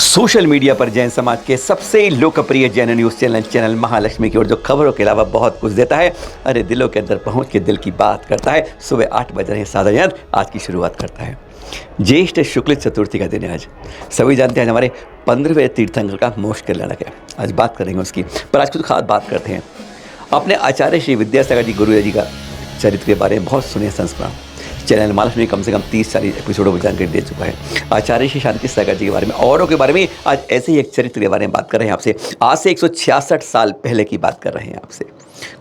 Social media पर जैन समाज के सबसे लोकप्रिय जैन न्यूज़ चैनल महालक्ष्मी की ओर जो खबरों के अलावा बहुत कुछ देता है, अरे दिलों के अंदर पहुंच के दिल की बात करता है। सुबह 8 बज रहे सादा जैन आज की शुरुआत करता है। ज्येष्ठ शुक्ल चतुर्थी का दिन है आज। सभी जानते हैं हमारे 15वें तीर्थंकर का मोक्ष कल्याण है। आज बात करेंगे उसकी, पर आज कुछ खास बात करते हैं। अपने आचार्य श्री विद्यासागर जी गुरु जी का चरित्र के बारे में बहुत सुने संस्मरण। चैनल महालक्ष्मी कम से कम 30-40 एपिसोडों में जानकारी दे चुका है। आचार्य श्री शांति सागर जी के बारे में औरों के बारे में आज ऐसे ही एक चरित्र के बारे में बात कर रहे हैं आपसे। आज से 166 साल पहले की बात कर रहे हैं आपसे,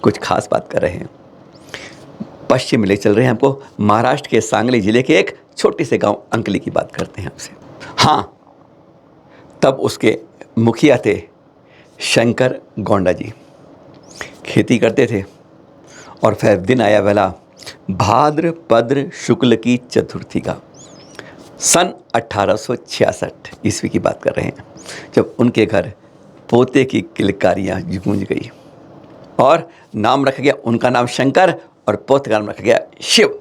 कुछ खास बात कर रहे हैं। पश्चिम ले चल रहे हैं हमको, महाराष्ट्र के सांगली जिले के एक छोटे से गांव अंकली की बात करते हैं आपसे। हाँ, तब उसके मुखिया थे शंकर गौंडा जी। खेती करते थे और फिर दिन आया वाला भाद्रपद शुक्ल की चतुर्थी का, सन 1866 ईस्वी की बात कर रहे हैं, जब उनके घर पोते की किलकारियाँ गूंज गई और नाम रखा गया, उनका नाम शंकर और पोते का नाम रखा गया शिव।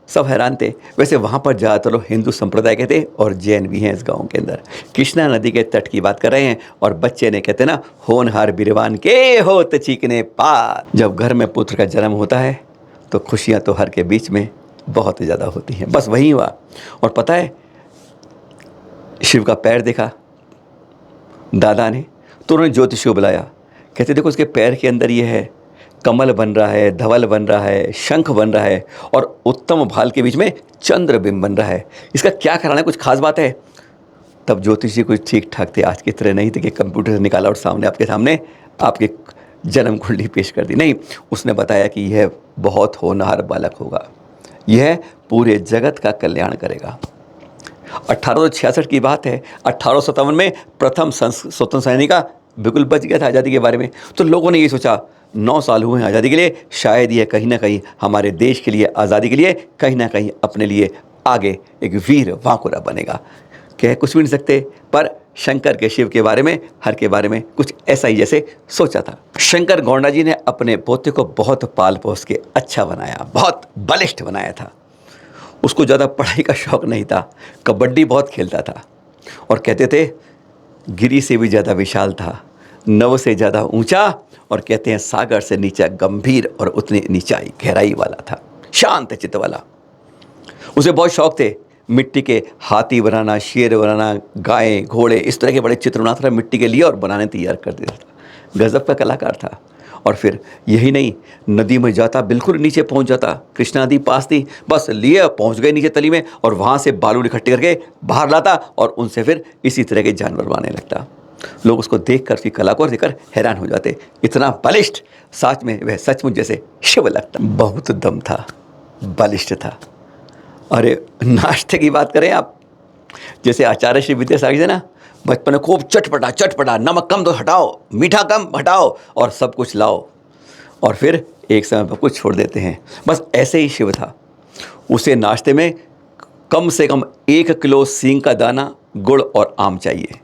सब हैरान थे। वैसे वहाँ पर ज़्यादातर लोग हिंदू संप्रदाय के थे और जैन भी हैं इस गांव के अंदर। कृष्णा नदी के तट की बात कर रहे हैं और बच्चे ने कहते ना, होनहार बिरवान के होत चीकने पार। जब घर में पुत्र का जन्म होता है तो खुशियाँ तो हर के बीच में बहुत ज़्यादा होती हैं। बस वही हुआ। और पता है, शिव का पैर देखा दादा ने तो उन्होंने ज्योतिषी को बुलाया। कहते देखो उसके पैर के अंदर ये है, कमल बन रहा है, धवल बन रहा है, शंख बन रहा है और उत्तम भाल के बीच में चंद्र बिंब बन रहा है। इसका क्या कारण है, कुछ खास बात है? तब ज्योतिषी कुछ ठीक ठाक थे, आज की तरह नहीं थे कि कंप्यूटर से निकाला और सामने आपके जन्म कुंडली पेश कर दी। नहीं, उसने बताया कि यह बहुत होनहार बालक होगा, यह पूरे जगत का कल्याण करेगा। 1866 की बात है। 1857 में प्रथम स्वतंत्र सेनानी का बिल्कुल बच गया था आज़ादी के बारे में। तो लोगों ने ये सोचा, 9 साल हुए हैं आज़ादी के लिए, शायद यह कहीं ना कहीं हमारे देश के लिए, आज़ादी के लिए कहीं ना कहीं अपने लिए आगे एक वीर वाकुरा बनेगा। कह कुछ भी नहीं सकते, पर शंकर के शिव के बारे में, हर के बारे में कुछ ऐसा ही जैसे सोचा था। शंकर गौंडा जी ने अपने पोते को बहुत पाल पोस के अच्छा बनाया, बहुत बलिष्ठ बनाया था। उसको ज़्यादा पढ़ाई का शौक़ नहीं था, कबड्डी बहुत खेलता था और कहते थे गिरी से भी ज़्यादा विशाल था, नव से ज़्यादा ऊंचा और कहते हैं सागर से नीचा गंभीर और उतनी नीचाई गहराई वाला था, शांत चित्त वाला। उसे बहुत शौक़ थे मिट्टी के हाथी बनाना, शेर बनाना, गाय, घोड़े, इस तरह के बड़े चित्र बनाता था मिट्टी के लिए और बनाने तैयार कर देता था। गजब का कलाकार था। और फिर यही नहीं, नदी में जाता, बिल्कुल नीचे पहुंच जाता, कृष्णा नदी पास थी, बस लिए पहुंच गए नीचे तली में और वहाँ से बालू इकट्ठे करके बाहर लाता और उनसे फिर इसी तरह के जानवर बनाने लगता। लोग उसको देखकर, उसकी कला को देखकर हैरान हो जाते। इतना बलिष्ठ, सच में वह सचमुच जैसे शिव लगता। बहुत दम था, बलिष्ठ था। अरे नाश्ते की बात करें आप, जैसे आचार्य श्री विद्यासागर जी ना, बचपन में खूब चटपटा, नमक कम तो हटाओ, मीठा कम हटाओ और सब कुछ लाओ, और फिर एक समय पर कुछ छोड़ देते हैं। बस ऐसे ही शिव था। उसे नाश्ते में कम से कम 1 किलो सींग का दाना, गुड़ और आम चाहिए।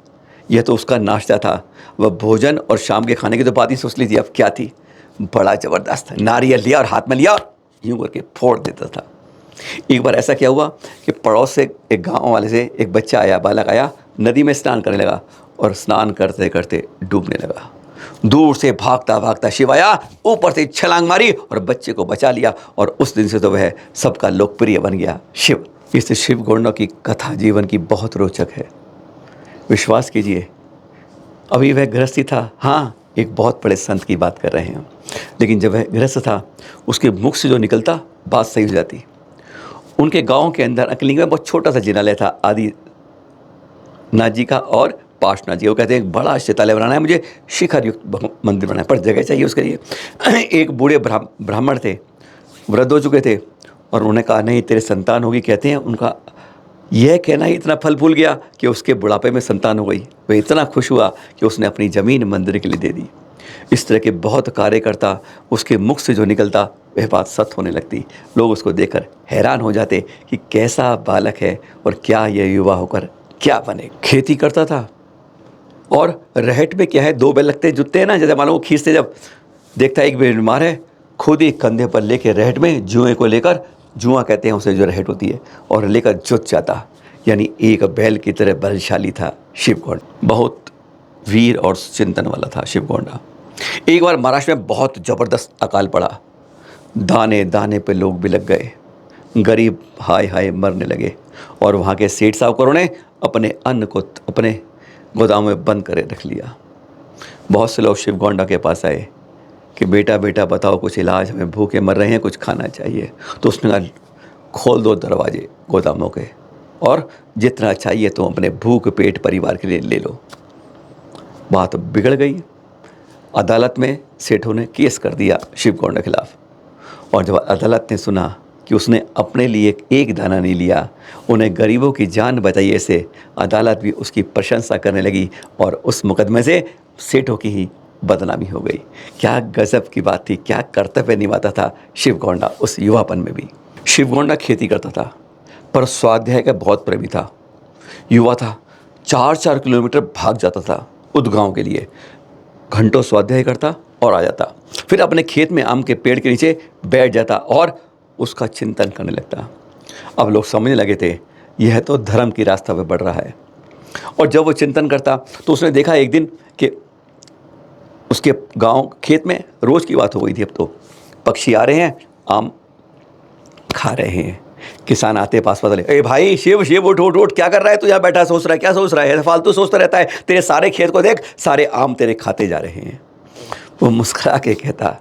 यह तो उसका नाश्ता था। वह भोजन और शाम के खाने की तो बात ही सोच लीजिए अब क्या थी। बड़ा ज़बरदस्त। नारियल लिया और हाथ में लिया, यूँ करके फोड़ देता था। एक बार ऐसा क्या हुआ कि पड़ोस से एक गांव वाले से एक बच्चा आया, बालक आया, नदी में स्नान करने लगा और स्नान करते करते डूबने लगा। दूर से भागता शिव आया, ऊपर से छलांग मारी और बच्चे को बचा लिया और उस दिन से तो वह सबका लोकप्रिय बन गया शिव। इस शिव गौंडा की कथा जीवन की बहुत रोचक है। विश्वास कीजिए, अभी वह गृहस्थी था। हाँ, एक बहुत बड़े संत की बात कर रहे हैं, लेकिन जब वह गृहस्थ था, उसके मुख से जो निकलता बात सही हो जाती। उनके गांव के अंदर अकलिंग में बहुत छोटा सा जिनालय था, आदि नाथ जी का और पार्श्वनाथ जी। वो कहते हैं एक बड़ा चितालय बनाना है मुझे, शिखर युक्त मंदिर बनाना है, पर जगह चाहिए उसके लिए। एक बूढ़े ब्राह्मण थे, वृद्ध हो चुके थे और उन्होंने कहा नहीं तेरे संतान होगी। कहते हैं उनका यह कहना ही इतना फल फूल गया कि उसके बुढ़ापे में संतान हो गई। वह इतना खुश हुआ कि उसने अपनी ज़मीन मंदिर के लिए दे दी। इस तरह के बहुत कार्यकर्ता, उसके मुख से जो निकलता वह बात सत्य होने लगती। लोग उसको देखकर हैरान हो जाते कि कैसा बालक है और क्या यह युवा होकर क्या बने। खेती करता था और रहट में क्या है, 2 बैल लगते जुटते हैं ना, जैसे मानो वो खींचते, जब देखता है एक बीमार है, खुद ही कंधे पर लेके रहट में जुए को लेकर, जुआ कहते हैं उसे जो रहट होती है, और लेकर जुट जाता। यानी एक बैल की तरह बलशाली था शिवगोंडा बहुत वीर और चिंतन वाला था शिवगोंडा। एक बार महाराष्ट्र में बहुत ज़बरदस्त अकाल पड़ा, दाने दाने पे लोग भी लग गए, गरीब हाय हाय मरने लगे और वहाँ के सेठ साहूकारों ने अपने अन्न को अपने गोदाम में बंद करे रख लिया। बहुत से लोग शिवगोंडा के पास आए कि बेटा बेटा बताओ कुछ इलाज, हमें भूखे मर रहे हैं, कुछ खाना चाहिए। तो उसने कहा खोल दो दरवाजे गोदामों के और जितना चाहिए तुम अपने भूख पेट परिवार के लिए ले लो। बात बिगड़ गई, अदालत में सेठों ने केस कर दिया शिवगोंडा के खिलाफ। और जब अदालत ने सुना कि उसने अपने लिए एक दाना नहीं लिया, उन्हें गरीबों की जान बचाई, ऐसे अदालत भी उसकी प्रशंसा करने लगी और उस मुकदमे से सेठों की ही बदनामी हो गई। क्या गजब की बात थी, क्या कर्तव्य निभाता था शिवगोंडा उस युवापन में भी। शिवगोंडा खेती करता था पर स्वाध्याय का बहुत प्रेमी था। युवा था, 4-4 किलोमीटर भाग जाता था उस गाँव के लिए, घंटों स्वाध्याय करता और आ जाता, फिर अपने खेत में आम के पेड़ के नीचे बैठ जाता और उसका चिंतन करने लगता। अब लोग समझने लगे थे यह तो धर्म की रास्ता पर बढ़ रहा है। और जब वो चिंतन करता तो उसने देखा एक दिन कि उसके गांव खेत में रोज़ की बात हो गई थी, अब तो पक्षी आ रहे हैं, आम खा रहे हैं। किसान आते पास पास, ए भाई शिव शिव उठ उठ उठ, क्या कर रहा है तू, यहाँ बैठा सोच रहा है, क्या सोच रहा है, फालतू सोचता रहता है, तेरे सारे खेत को देख, सारे आम तेरे खाते जा रहे हैं। वो मुस्कुरा के कहता,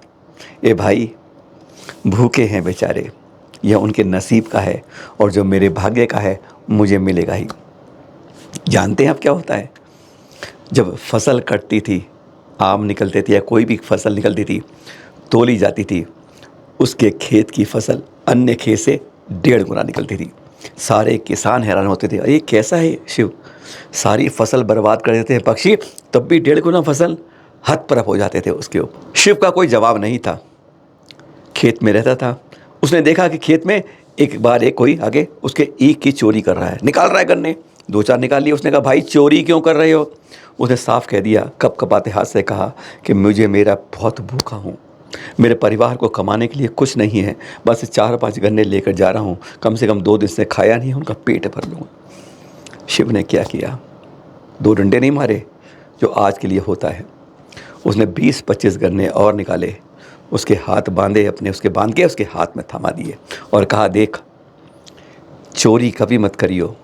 ए भाई भूखे हैं बेचारे, यह उनके नसीब का है और जो मेरे भाग्य का है मुझे मिलेगा ही। जानते हैं अब क्या होता है, जब फसल कटती थी, आम निकलते थे या कोई भी फसल निकलती थी, तोली जाती थी, उसके खेत की फसल अन्य खेत से 1.5 गुना निकलती थी। सारे किसान हैरान होते थे, अरे कैसा है शिव, सारी फसल बर्बाद कर देते हैं पक्षी, तब भी 1.5 गुना फसल, हतप्रभ हो जाते थे उसके ऊपर। शिव का कोई जवाब नहीं था, खेत में रहता था। उसने देखा कि खेत में एक बार एक कोई आगे उसके ईख की चोरी कर रहा है, निकाल रहा है गन्ने, 2-4 निकाल लिए। उसने कहा भाई चोरी क्यों कर रहे हो। उसने साफ कह दिया, कपकपाते हाथ से कहा कि मेरा बहुत भूखा हूँ, मेरे परिवार को कमाने के लिए कुछ नहीं है, बस 4-5 गन्ने लेकर जा रहा हूँ, कम से कम 2 दिन से खाया नहीं है, उनका पेट भर लूँगा। शिव ने क्या किया, 2 डंडे नहीं मारे जो आज के लिए होता है, उसने 20-25 गन्ने और निकाले, उसके हाथ बांधे अपने, उसके बांध के उसके हाथ में थमा दिए और कहा देख चोरी कभी मत करियो,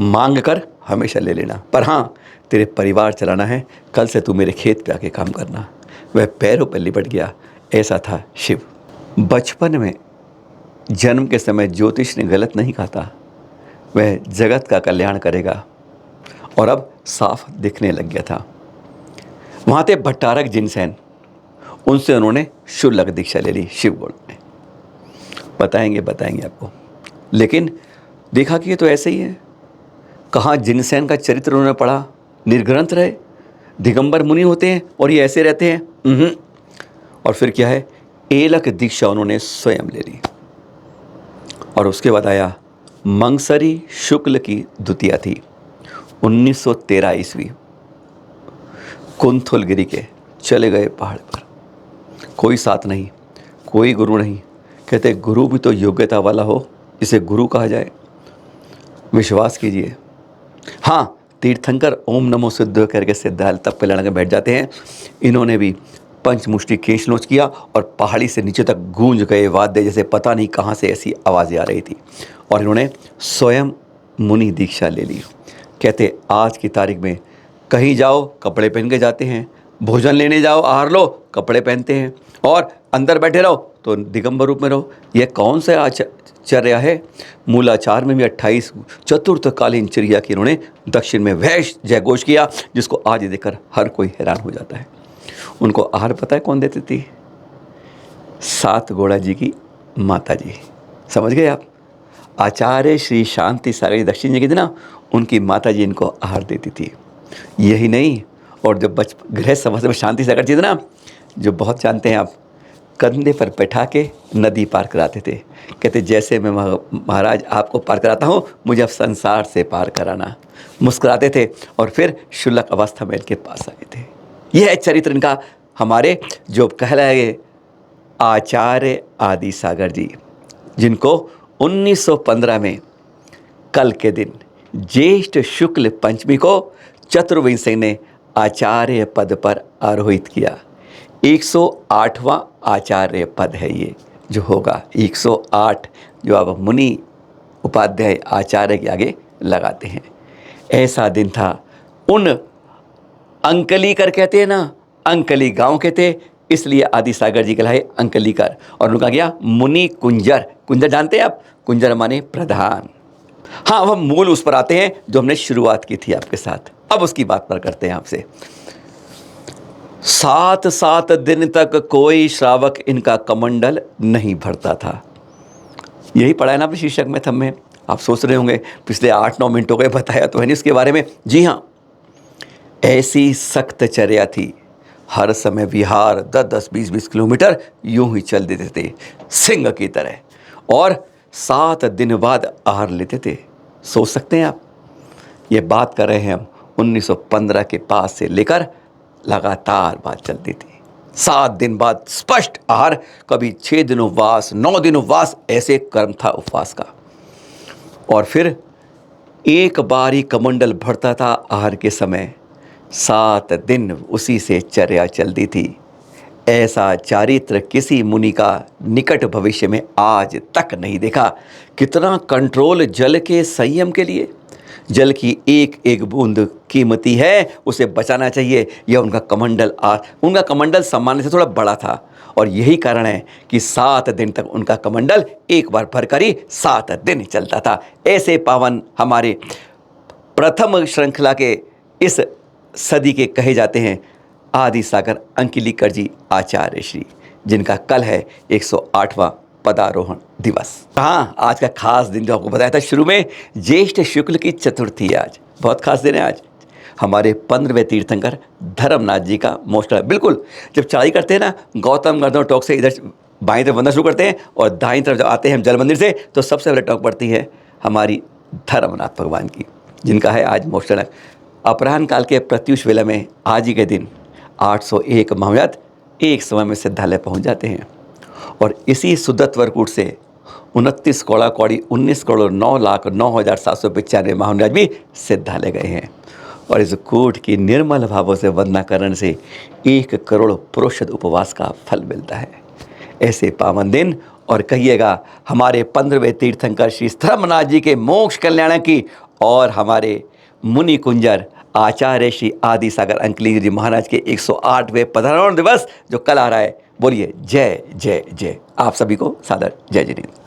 मांग कर हमेशा ले लेना, पर हाँ तेरे परिवार चलाना है, कल से तू मेरे खेत पे आके काम करना। वह पैरों पर लिपट गया। ऐसा था शिव। बचपन में जन्म के समय ज्योतिष ने गलत नहीं कहा था, वह जगत का कल्याण करेगा, और अब साफ दिखने लग गया था। वहाँ थे भट्टारक जिनसेन, उनसे उन्होंने शुल्लक दीक्षा ले ली शिवगोंडा में। बताएंगे आपको, लेकिन देखा कि ये तो ऐसे ही है। कहाँ जिनसेन का चरित्र उन्होंने पढ़ा, निर्ग्रंथ रहे, दिगंबर मुनि होते हैं और ये ऐसे रहते हैं। और फिर क्या है, एलक दीक्षा उन्होंने स्वयं ले ली। और उसके बाद आया मंगसरी शुक्ल की द्वितीया थी, 1913 ईस्वी, कुंथलगिरी के चले गए पहाड़ पर, कोई साथ नहीं, कोई गुरु नहीं। कहते गुरु भी तो योग्यता वाला हो, इसे गुरु कहा जाए। विश्वास कीजिए, हाँ तीर्थंकर ओम नमो सिद्ध करके सिद्धाल तप पे लड़के बैठ जाते हैं। इन्होंने भी पंचमुष्टि केशनोच किया और पहाड़ी से नीचे तक गूंज गए वाद्य, जैसे पता नहीं कहाँ से ऐसी आवाज़ें आ रही थी। और इन्होंने स्वयं मुनि दीक्षा ले ली। कहते आज की तारीख में कहीं जाओ कपड़े पहन के जाते हैं, भोजन लेने जाओ आहार लो कपड़े पहनते हैं, और अंदर बैठे रहो तो दिगंबर रूप में रहो। यह कौन सा आचर्य है। मूलाचार में भी 28 चतुर्थकालीन चर्या की इन्होंने दक्षिण में वैश्य जयघोष किया, जिसको आज देखकर हर कोई हैरान हो जाता है। उनको आहार पता है कौन देती थी, 7 घोड़ा जी की माता जी, समझ गए आप। आचार्य श्री शांति सागर दक्षिण जी की थी ना, उनकी माता जी इनको आहार देती थी। यही नहीं, और जब गृह समाज में शांति सागर जी थे ना, जो बहुत जानते हैं आप, कंधे पर बैठा के नदी पार कराते थे। कहते जैसे मैं महाराज आपको पार कराता हूँ, मुझे अब संसार से पार कराना। मुस्कुराते थे और फिर शुल्लक अवस्था में इनके पास आए थे। यह है चरित्र इनका, हमारे जो कहलाए आचार्य आदि सागर जी, जिनको 1915 में कल के दिन ज्येष्ठ शुक्ल पंचमी को चतुर्वेद सिंह ने आचार्य पद पर आरोहित किया। 108वां आचार्य पद है ये जो होगा, 108 जो अब मुनि उपाध्याय आचार्य के आगे लगाते हैं। ऐसा दिन था। उन अंकलीकर कहते हैं ना, अंकली गांव के थे, इसलिए आदि सागर जी कहलाए अंकलीकर। और उनका गया मुनि कुंजर। कुंजर जानते हैं आप? कुंजर माने प्रधान। हाँ, अब हम मूल उस पर आते हैं जो हमने शुरुआत की थी आपके साथ। अब उसकी बात पर करते हैं आपसे। 7 दिन तक कोई श्रावक इनका कमंडल नहीं भरता था। यही पढ़ा है ना अपने शीर्षक में, थंब में। आप सोच रहे होंगे पिछले 8-9 मिनटों के बताया तो है नहीं इसके बारे में। जी हाँ, ऐसी सख्त चर्या थी। हर समय विहार 10-10, 20-20 किलोमीटर यूं ही चल देते थे सिंह की तरह, और 7 दिन बाद आहार लेते थे। सोच सकते हैं आप, ये बात कर रहे हैं हम 1915 के पास से लेकर लगातार बात चलती थी। 7 दिन बाद स्पष्ट आहार, कभी 6 दिन उपवास, 9 दिन उपवास, ऐसे क्रम था उपवास का। और फिर एक बार ही कमंडल भरता था आहार के समय। 7 दिन उसी से चर्या चलती थी। ऐसा चारित्र किसी मुनि का निकट भविष्य में आज तक नहीं देखा। कितना कंट्रोल जल के संयम के लिए। जल की एक एक बूंद कीमती है, उसे बचाना चाहिए। यह उनका कमंडल सामान्य से थोड़ा बड़ा था, और यही कारण है कि 7 दिन तक उनका कमंडल एक बार भरकर ही 7 दिन चलता था। ऐसे पावन हमारे प्रथम श्रृंखला के इस सदी के कहे जाते हैं आदि सागर अंकलीकर जी आचार्य श्री, जिनका कल है 108वां पदारोहण दिवस। हाँ, आज का खास दिन जो आपको बताया था शुरू में, ज्येष्ठ शुक्ल की चतुर्थी। आज बहुत खास दिन है। आज हमारे 15वें तीर्थंकर धर्मनाथ जी का मोस्टर। बिल्कुल, जब चढ़ाई करते हैं ना गौतम गर्दन टॉक से, इधर बाईं तरफ बनना शुरू करते हैं और दाईं तरफ जब आते हैं हम जल मंदिर से, तो सबसे पहले टॉक पड़ती है हमारी धर्मनाथ भगवान की, जिनका है आज मोस्टर। अपराह्न काल के प्रत्युष वेला में आज ही के दिन 801 महाव्यात एक समय में सिद्धालय पहुंच जाते हैं। और इसी सुदत्त वरकूट से 29 कौड़ा कौड़ी 19,09,09,795 महानुराज भी सिद्धालय गए हैं। और इस कूट की निर्मल भावों से वंदना करने से 1 करोड़ पुरुषद उपवास का फल मिलता है। ऐसे पावन दिन, और कहिएगा हमारे 15वें तीर्थंकर श्री धर्मनाथ जी के मोक्ष कल्याण की, और हमारे मुनि कुंजर आचार्य श्री आदि सागर अंकलीकर जी महाराज के 108वें पदारोहण दिवस जो कल आ रहा है। बोलिए जय जय जय। आप सभी को सादर जय जिनेन्द्र।